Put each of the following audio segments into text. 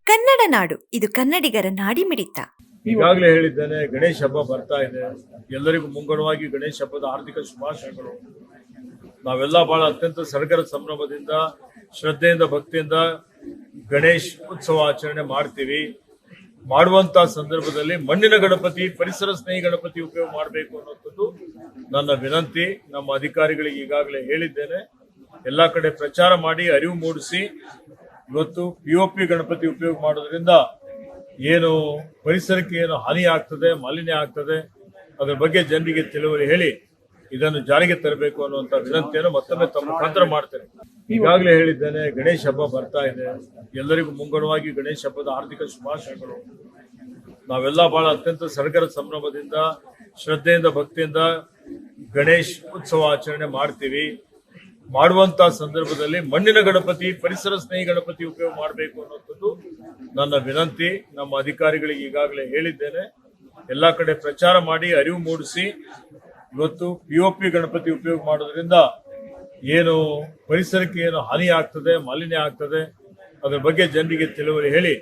ಕನ್ನಡ ನಾಡು, ಇದು ಕನ್ನಡಿಗರ ನಾಡಿಮಿಡಿತ. ಈಗಾಗಲೇ ಹೇಳಿದ್ದೇನೆ, ಗಣೇಶ ಹಬ್ಬ ಬರ್ತಾ ಇದೆ. ಎಲ್ಲರಿಗೂ ಮುಂಗಡವಾಗಿ ಗಣೇಶ ಹಬ್ಬದ ಆರ್ಥಿಕ ಶುಭಾಶಯಗಳು. ನಾವೆಲ್ಲ ಬಹಳ ಅತ್ಯಂತ ಸಡಗರ ಸಂಭ್ರಮದಿಂದ, ಶ್ರದ್ಧೆಯಿಂದ, ಭಕ್ತಿಯಿಂದ ಗಣೇಶ್ ಉತ್ಸವ ಆಚರಣೆ ಮಾಡ್ತೀವಿ. ಮಾಡುವಂತ ಸಂದರ್ಭದಲ್ಲಿ ಮಣ್ಣಿನ ಗಣಪತಿ, ಪರಿಸರ ಸ್ನೇಹಿ ಗಣಪತಿ ಉಪಯೋಗ ಮಾಡಬೇಕು ಅನ್ನೋಂಥದ್ದು ನನ್ನ ವಿನಂತಿ. ನಮ್ಮ ಅಧಿಕಾರಿಗಳಿಗೆ ಈಗಾಗಲೇ ಹೇಳಿದ್ದೇನೆ. ಎಲ್ಲ ಕಡೆ ಪ್ರಚಾರ ಮಾಡಿ, ಅರಿವು ಮೂಡಿಸಿ. ಇವತ್ತು POP ಗಣಪತಿ ಉಪಯೋಗ ಮಾಡೋದ್ರಿಂದ ಏನು ಪರಿಸರಕ್ಕೆ ಏನು ಹಾನಿ ಆಗ್ತದೆ, ಮಾಲಿನ್ಯ ಆಗ್ತದೆ, ಅದರ ಬಗ್ಗೆ ಜನರಿಗೆ ತಿಳುವಳಿ ಹೇಳಿ ಇದನ್ನು ಜಾರಿಗೆ ತರಬೇಕು ಅನ್ನುವಂತ ವಿನಂತಿಯನ್ನು ಮತ್ತೊಮ್ಮೆ ತಮ್ಮ ಮುಖಾಂತರ ಮಾಡ್ತೇನೆ. ಈಗಾಗಲೇ ಹೇಳಿದ್ದೇನೆ, ಗಣೇಶ ಹಬ್ಬ ಬರ್ತಾ ಇದೆ. ಎಲ್ಲರಿಗೂ ಮುಂಗಡವಾಗಿ ಗಣೇಶ ಹಬ್ಬದ ಆರ್ಥಿಕ ಶುಭಾಶಯಗಳು. ನಾವೆಲ್ಲ ಬಹಳ ಅತ್ಯಂತ ಸಡಗರ ಸಂಭ್ರಮದಿಂದ, ಶ್ರದ್ಧೆಯಿಂದ, ಭಕ್ತಿಯಿಂದ ಗಣೇಶ್ ಉತ್ಸವ ಆಚರಣೆ ಮಾಡ್ತೀವಿ. ಮಾಡುವಂತ ಸಂದರ್ಭದಲ್ಲಿ ಮಣ್ಣಿನ ಗಣಪತಿ, ಪರಿಸರ ಸ್ನೇಹಿ ಗಣಪತಿ ಉಪಯೋಗ ಮಾಡಬೇಕು ಅನ್ನೋಂಥದ್ದು ನನ್ನ ವಿನಂತಿ. ನಮ್ಮ ಅಧಿಕಾರಿಗಳಿಗೆ ಈಗಾಗಲೇ ಹೇಳಿದ್ದೇನೆ. ಎಲ್ಲ ಕಡೆ ಪ್ರಚಾರ ಮಾಡಿ, ಅರಿವು ಮೂಡಿಸಿ. ಇವತ್ತು POP ಗಣಪತಿ ಉಪಯೋಗ ಮಾಡೋದ್ರಿಂದ ಏನು ಪರಿಸರಕ್ಕೆ ಏನು ಹಾನಿ ಆಗ್ತದೆ, ಮಾಲಿನ್ಯ ಆಗ್ತದೆ, ಅದರ ಬಗ್ಗೆ ಜನರಿಗೆ ತಿಳುವಳಿ ಹೇಳಿ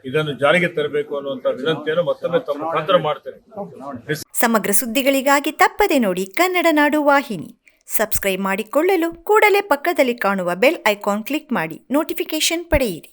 ಇದನ್ನು ಜಾರಿಗೆ ತರಬೇಕು ಅನ್ನುವಂತ ವಿನಂತಿಯನ್ನು ಮತ್ತೊಮ್ಮೆ ತಮ್ಮ ಮುಖಾಂತರ ಮಾಡ್ತೇನೆ. ಸಮಗ್ರ ಸುದ್ದಿಗಳಿಗಾಗಿ ತಪ್ಪದೆ ನೋಡಿ ಕನ್ನಡ ನಾಡು ವಾಹಿನಿ. ಸಬ್ಸ್ಕ್ರೈಬ್ ಮಾಡಿಕೊಳ್ಳಲು ಕೂಡಲೇ ಪಕ್ಕದಲ್ಲಿ ಕಾಣುವ ಬೆಲ್ ಐಕಾನ್ ಕ್ಲಿಕ್ ಮಾಡಿ ನೋಟಿಫಿಕೇಶನ್ ಪಡೆಯಿರಿ.